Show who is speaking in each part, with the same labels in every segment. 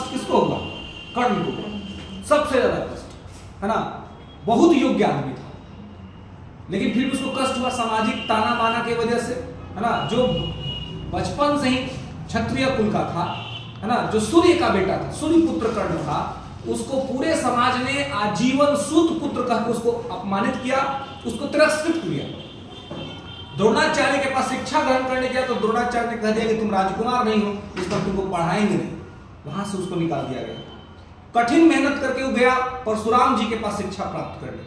Speaker 1: कष्ट किसको हुआ? कर्ण को सबसे ज्यादा कष्ट, है ना। बहुत योग्य आदमी था, लेकिन फिर उसको कष्ट हुआ सामाजिक ताना बाना की वजह से, है ना। जो बचपन से ही क्षत्रिय कुल का था, है ना, जो सूर्य का बेटा था, सूर्य पुत्र कर्ण था, उसको पूरे समाज ने आजीवन सूत पुत्र कहकर उसको अपमानित किया, उसको तिरस्कृत किया। द्रोणाचार्य के पास शिक्षा ग्रहण करने गया तो द्रोणाचार्य ने कह दिया कि तुम राजकुमार नहीं हो, इस पर तुमको पढ़ाएंगे नहीं। वहां से उसको निकाल दिया गया। कठिन मेहनत करके वो गया परशुराम जी के पास शिक्षा प्राप्त करने।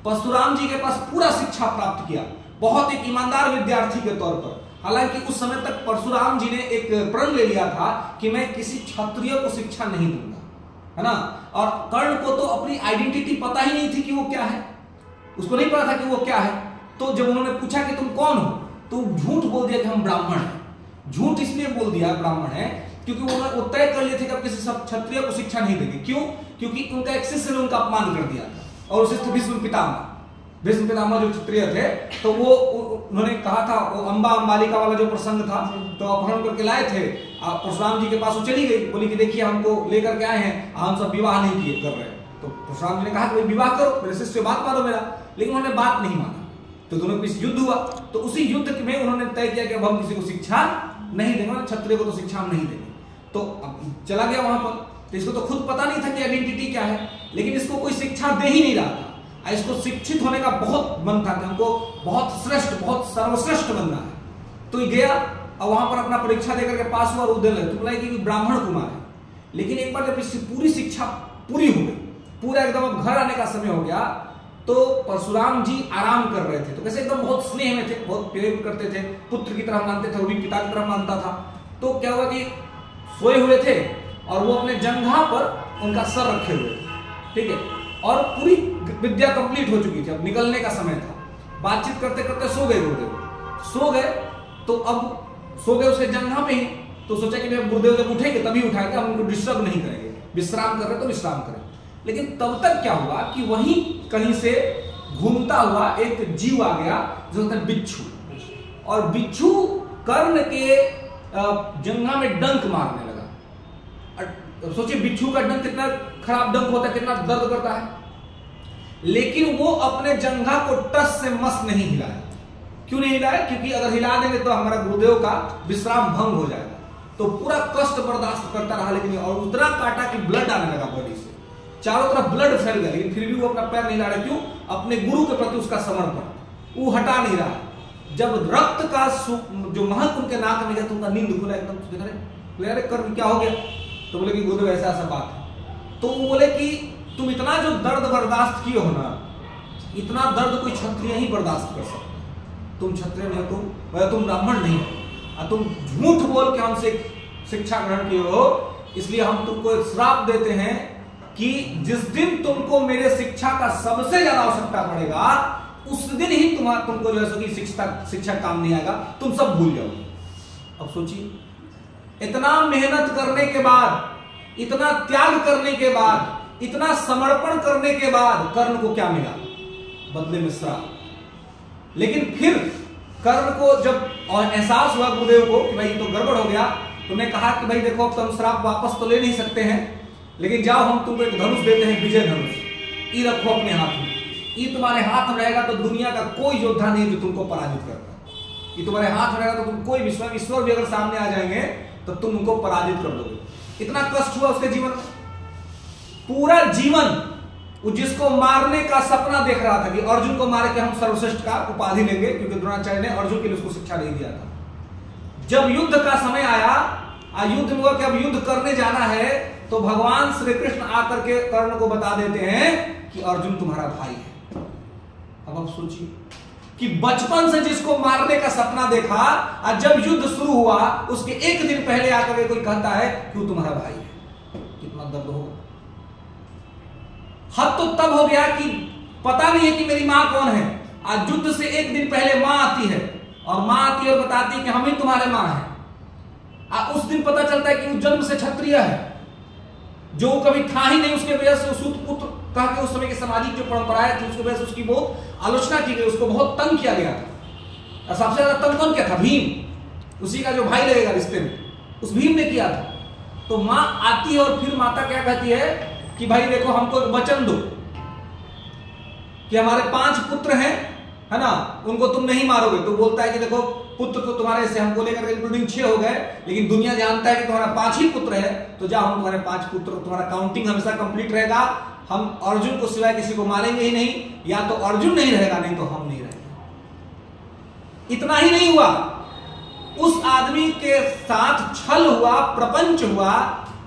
Speaker 1: परशुराम जी के पास पूरा शिक्षा प्राप्त किया, बहुत एक ईमानदार विद्यार्थी के तौर पर। हालांकि उस समय तक परशुराम जी ने एक प्रण ले लिया था कि मैं किसी क्षत्रिय को शिक्षा नहीं दूंगा, है ना। और कर्ण को तो अपनी आइडेंटिटी पता ही नहीं थी कि वो क्या है, उसको नहीं पता था कि वो क्या है। तो जब उन्होंने पूछा कि तुम कौन हो, तो झूठ बोल दिया कि हम ब्राह्मण हैं। झूठ इसलिए बोल दिया ब्राह्मण है क्योंकि वो तय कर लिए थे कि अब किसी क्षत्रिय को शिक्षा नहीं देंगे। क्यों? क्योंकि उनका एक शिष्य ने उनका अपमान कर दिया था, और उस भीष्म पितामह जो क्षत्रिय थे, तो वो उन्होंने कहा था, वो अंबा अंबालिका वाला जो प्रसंग था, तो अपहरण करके लाए थे परशुराम जी के पास। वो चली गई, बोली कि देखिए हमको लेकर के आए हैं, हम सब विवाह नहीं किए कर रहे हैं। तो परशुराम जी ने कहा कि विवाह करो, मेरे शिष्य से बात मानो मेरा, लेकिन उन्होंने बात नहीं माना। तो दोनों के बीच युद्ध हुआ। तो उसी युद्ध में उन्होंने तय किया कि अब हम किसी को शिक्षा नहीं देंगे, क्षत्रिय को तो शिक्षा हम नहीं देंगे। तो अब चला गया वहां पर। तो इसको तो खुद पता नहीं था कि आइडेंटिटी क्या है, लेकिन इसको कोई शिक्षा दे ही नहीं रहा था। इसको शिक्षित होने का बहुत मन था कि हमको बहुत श्रेष्ठ, बहुत सर्वश्रेष्ठ बनना है। तो ये गया और वहां पर अपना परीक्षा देकर के पास हुआ, और वो दिल तो बोला कि ब्राह्मण कुमार है। लेकिन एक बार जब इसकी पूरी शिक्षा पूरी हो गई, पूरा एकदम घर आने का समय हो गया, तो परशुराम जी आराम कर रहे थे। तो कैसे एकदम बहुत स्नेह में थे, बहुत प्रेम करते थे, पुत्र की तरह मानते थे, वो भी पिता की तरह मानता था। तो क्या हुआ कि सोए हुए थे और वो अपने जंघा पर उनका सर रखे हुए थे, ठीक है, और पूरी विद्या कंप्लीट हो चुकी थी, अब निकलने का समय था। बातचीत करते करते सो गए गुरुदेव, सो गए। तो अब सो गए उसके जंघा पे ही, तो सोचा कि गुरुदेव जब उठेंगे तभी उठाएंगे, हम उनको डिस्टर्ब नहीं करेंगे, विश्राम कर रहे तो विश्राम करें। लेकिन तब तक क्या हुआ कि वहीं कहीं से घूमता हुआ एक जीव आ गया जो होता है बिच्छू, और बिच्छू कर्ण के जंघा में डंक मारने लगा। सोचिए बिच्छू का डंक कितना खराब डंक होता है, कितना दर्द करता है, लेकिन वो अपने जंघा को टस से मस नहीं हिलाया। क्यों नहीं हिलाया? क्योंकि अगर हिला देंगे तो हमारा गुरुदेव का विश्राम भंग हो जाएगा। तो पूरा कष्ट बर्दाश्त करता रहा, लेकिन और उतना काटा कि ब्लड आने लगा बॉडी से, चारों तरफ ब्लड फैल गया, लेकिन फिर भी वो अपना पैर नहीं ला रहा। क्यों? अपने गुरु के प्रति उसका समर्पण, वो हटा नहीं रहा। जब रक्त का जो महक उनके नाक में गया तो उनका नींद खुला एकदम। अरे कर्म क्या हो गया? तो बोले कि गुरुदेव ऐसा ऐसा बात है। तो वो बोले कि तुम इतना जो दर्द बर्दाश्त किए हो ना, इतना दर्द कोई क्षत्रिय ही बर्दाश्त कर सकता। तुम क्षत्रिय नहीं हो, तुम ब्राह्मण नहीं हो, तुम झूठ बोल के हमसे शिक्षा ग्रहण किए हो, इसलिए हम तुमको एक श्राप देते हैं कि जिस दिन तुमको मेरे शिक्षा का सबसे ज्यादा आवश्यकता पड़ेगा, उस दिन ही तुमको जो है शिक्षा काम नहीं आएगा, तुम सब भूल जाओगे। अब सोचिए, इतना मेहनत करने के बाद, इतना त्याग करने के बाद, इतना समर्पण करने के बाद कर्ण को क्या मिला? बदले में श्राप। लेकिन फिर कर्ण को जब एहसास हुआ गुरुदेव को कि भाई तो गड़बड़ हो गया, तो उन्होंने कहा कि भाई देखो अब तो हम श्राप वापस तो ले नहीं सकते हैं, लेकिन जाओ हम तुमको एक धनुष देते हैं, विजय धनुष, ये रखो अपने हाथ में। ये तुम्हारे हाथ में रहेगा तो दुनिया का कोई योद्धा नहीं जो तुमको पराजित करता। ये तुम्हारे हाथ में रहेगा तो तुम कोई ईश्वर भी अगर सामने आ जाएंगे तो तुम उनको पराजित कर दोगे। इतना कष्ट हुआ उसके जीवन में, पूरा जीवन वो जिसको मारने का सपना देख रहा था कि अर्जुन को मार के हम सर्वश्रेष्ठ का उपाधि लेंगे, क्योंकि द्रोणाचार्य ने अर्जुन के लिए उसको शिक्षा नहीं दिया था। जब युद्ध का समय आया, युद्ध में हुआ कि अब युद्ध करने जाना है, तो भगवान श्री कृष्ण आकर के कर्ण को बता देते हैं कि अर्जुन तुम्हारा भाई है। अब आप सोचिए कि बचपन से जिसको मारने का सपना देखा, और जब युद्ध शुरू हुआ उसके एक दिन पहले आकर के कोई कहता है कि वो तुम्हारा भाई है, कितना दर्द होगा। हद तो तब हो गया कि पता नहीं है कि मेरी मां कौन है। आज युद्ध से एक दिन पहले मां आती है, और मां आती है और बताती है कि हम ही तुम्हारे मां हैं। उस दिन पता चलता है कि वो जन्म से क्षत्रिय है, जो कभी था ही नहीं। उसके वजह से सूत पुत्र कह के उस समय की सामाजिक जो परंपराएं थी उसकी वजह से उसकी बहुत आलोचना की गई, उसको बहुत तंग किया गया था। और सबसे ज्यादा तंग कौन किया था? भीम, उसी का जो भाई लगेगा रिश्ते में, उस भीम ने किया था। तो मां आती है और फिर माता क्या कहती है कि भाई देखो हमको वचन दो कि हमारे 5 पुत्र हैं, है ना, उनको तुम नहीं मारोगे। तो बोलता है कि देखो पुत्र तो तुम्हारे से हमको लेकर इंक्लूडिंग 6 हो गए, लेकिन दुनिया जानता है कि तुम्हारा 5 ही पुत्र है, तो जाओ हम तुम्हारे 5 पुत्र, तुम्हारा काउंटिंग हमेशा कंप्लीट रहेगा, हम अर्जुन को सिवाय किसी को मारेंगे ही नहीं, या तो अर्जुन नहीं रहेगा नहीं तो हम नहीं रहेंगे। इतना ही नहीं हुआ, उस आदमी के साथ छल हुआ, प्रपंच हुआ।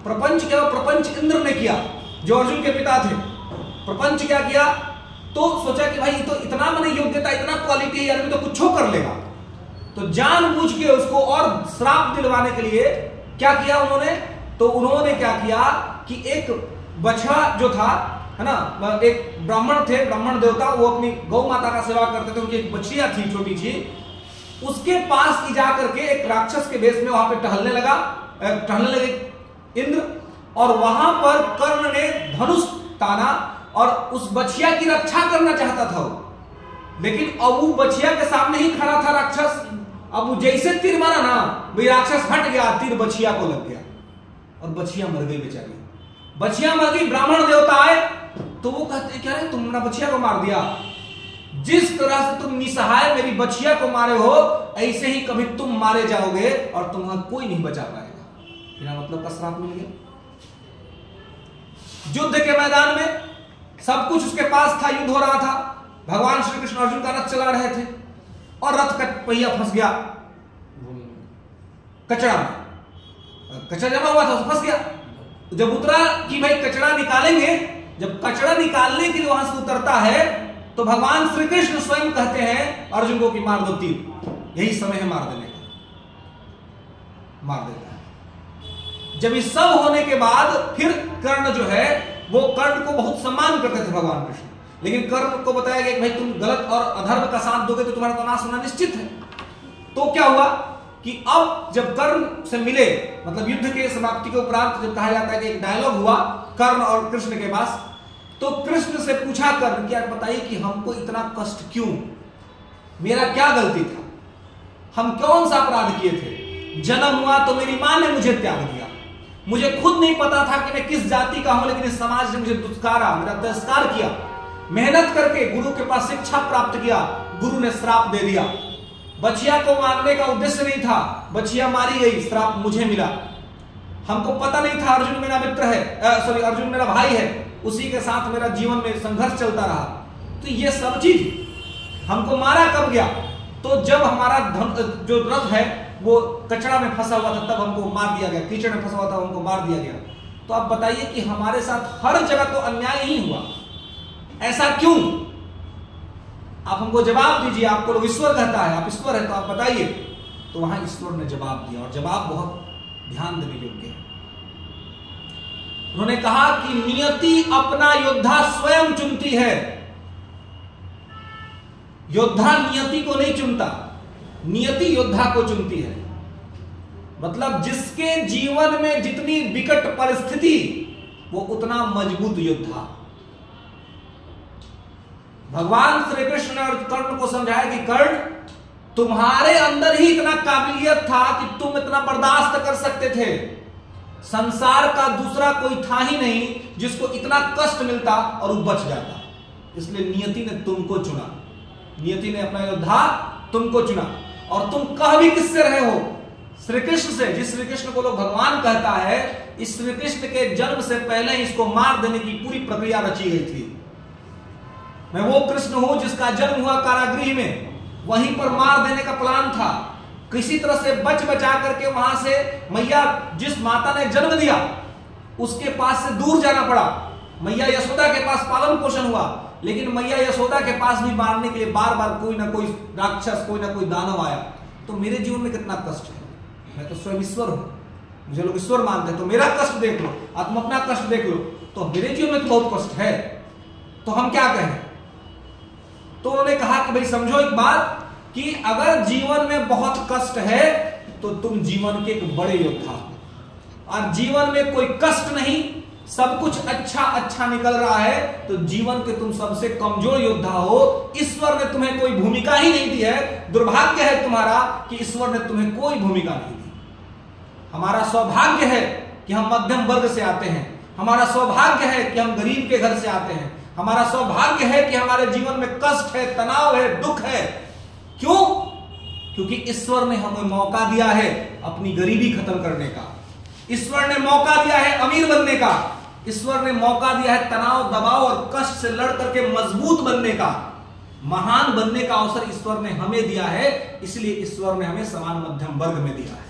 Speaker 1: प्रपंच क्या हुआ? प्रपंच इंद्र ने किया जो अर्जुन के पिता थे। प्रपंच क्या किया? तो सोचा कि भाई तो इतना मैंने योग्यता, इतना क्वालिटी है, आदमी तो कुछ कर लेगा। तो जानबूझ के उसको और श्राप दिलवाने के लिए क्या किया उन्होंने? तो उन्होंने क्या किया कि एक बछड़ा जो था, है ना, एक ब्राह्मण थे, ब्राह्मण देवता, वो अपनी गौ माता का सेवा करते थे, उनकी एक बछड़िया थी छोटी सी, उसके पास ही जाकर के एक राक्षस के भेष में वहां पे टहलने लगे इंद्र, और वहां पर कर्ण ने धनुष ताना और उस बछिया की रक्षा करना चाहता था वो, लेकिन अब वो बछिया के सामने ही खड़ा था राक्षस। अब वो जैसे तीर मारा ना, भाई राक्षस हट गया, तीर बछिया को लग गया और बछिया मर गई बेचारी। बछिया मर गई, ब्राह्मण देवता आए तो वो कहते क्या रे तुमने बछिया को मार दिया, जिस तरह से तुम निसहाय मेरी बछिया को मारे हो, ऐसे ही कभी तुम मारे जाओगे और तुम्हें कोई नहीं बचा पाएगा। बिना मतलब का श्राप मिल गया। युद्ध के मैदान में सब कुछ उसके पास था, युद्ध हो रहा था, भगवान श्री कृष्ण अर्जुन का रथ चला रहे थे और रथ का पहिया फंस गया कचरा में, कचरा जमा हुआ था, फंस गया। जब उतरा कि भाई कचरा निकालेंगे, जब कचरा निकालने के लिए वहां से उतरता है तो भगवान श्री कृष्ण स्वयं कहते हैं अर्जुन को कि मार दो तीर, यही समय है मार देने का। मार देता है। जब इस सब होने के बाद फिर कर्ण जो है वो कर्ण को बहुत सम्मान करते थे भगवान कृष्ण, लेकिन कर्ण को बताया गया कि भाई तुम गलत और अधर्म का साथ दोगे तो तुम्हारा तो नाश होना निश्चित है। तो क्या हुआ कि अब जब कर्ण से मिले, मतलब युद्ध के समाप्ति के उपरांत जब कहा जाता है कि एक डायलॉग हुआ कर्ण और कृष्ण के पास, तो कृष्ण से पूछा कर्ण कि आप बताइए कि हमको इतना कष्ट क्यों, मेरा क्या गलती था, हम कौन सा अपराध किए थे? जन्म हुआ तो मेरी मां ने मुझे त्याग दिया, मुझे खुद नहीं पता था कि मैं किस जाति का हूं, लेकिन इस समाज ने मुझे दुष्कारा, मेरा तिरस्कार किया। मेहनत करके गुरु के पास शिक्षा प्राप्त किया, गुरु ने श्राप दे दिया। बछिया को मारने का उद्देश्य नहीं था, बछिया मारी गई, श्राप मुझे मिला। हमको पता नहीं था अर्जुन मेरा मित्र है, अर्जुन मेरा भाई है, उसी के साथ मेरा जीवन में संघर्ष चलता रहा। तो ये सब चीज हमको मारा कब गया? तो जब हमारा जो रथ है वो कचरा में फंसा हुआ था, तब हमको मार दिया गया, कीचड़ में फंसा हुआ था, हमको मार दिया गया। तो आप बताइए कि हमारे साथ हर जगह तो अन्याय ही हुआ, ऐसा क्यों? आप हमको जवाब दीजिए। आपको लोग ईश्वर कहता है, आप ईश्वर है तो आप बताइए। तो वहां ईश्वर ने जवाब दिया, और जवाब बहुत ध्यान देने योग्य है। उन्होंने कहा कि नियति अपना योद्धा स्वयं चुनती है। योद्धा नियति को नहीं चुनता, नियति योद्धा को चुनती है। मतलब जिसके जीवन में जितनी विकट परिस्थिति, वो उतना मजबूत योद्धा। भगवान श्री कृष्ण ने कर्ण को समझाया कि कर्ण, तुम्हारे अंदर ही इतना काबिलियत था कि तुम इतना बर्दाश्त कर सकते थे। संसार का दूसरा कोई था ही नहीं जिसको इतना कष्ट मिलता और वो बच जाता। इसलिए नियति ने तुमको चुना, नियति ने अपना योद्धा तुमको चुना। और तुम कह भी किससे रहे हो? श्री कृष्ण से। जिस श्री कृष्ण को लोग भगवान कहता है, इस श्री कृष्ण के जन्म से पहले इसको मार देने की पूरी प्रक्रिया रची गई थी। मैं वो कृष्ण हूं जिसका जन्म हुआ कारागृह में, वहीं पर मार देने का प्लान था। किसी तरह से बच बचा करके वहां से मैया, जिस माता ने जन्म दिया, उसके पास से दूर जाना पड़ा। मैया यशोदा के पास पालन पोषण हुआ, लेकिन मैया यशोदा के पास भी मारने के लिए बार बार कोई ना कोई राक्षस, कोई ना कोई दानव आया। तो मेरे जीवन में कितना कष्ट है। मैं तो स्वयं ईश्वर हूं, मुझे लोग ईश्वर मानते हैं। तो मेरा कष्ट देख लो, तुम अपना कष्ट देख लो। तो मेरे जीवन में तो बहुत कष्ट है, तो हम क्या कहें? तो उन्होंने कहा कि भाई समझो एक बात, कि अगर जीवन में बहुत कष्ट है तो तुम जीवन के एक बड़े योद्धा हो। और जीवन में कोई कष्ट नहीं, सब कुछ अच्छा अच्छा निकल रहा है, तो जीवन के तुम सबसे कमजोर योद्धा हो। ईश्वर ने तुम्हें कोई भूमिका ही नहीं दी है। दुर्भाग्य है तुम्हारा कि ईश्वर ने तुम्हें कोई भूमिका नहीं दी। हमारा सौभाग्य है कि हम मध्यम वर्ग से आते हैं, हमारा सौभाग्य है कि हम गरीब के घर से आते हैं, हमारा सौभाग्य है कि हमारे जीवन में कष्ट है, तनाव है, दुख है। क्यों? क्योंकि ईश्वर ने हमें मौका दिया है अपनी गरीबी खत्म करने का, ईश्वर ने मौका दिया है अमीर बनने का, ईश्वर ने मौका दिया है तनाव, दबाव और कष्ट से लड़ करके मजबूत बनने का, महान बनने का अवसर ईश्वर ने हमें दिया है। इसलिए ईश्वर ने हमें समान मध्यम वर्ग में दिया है।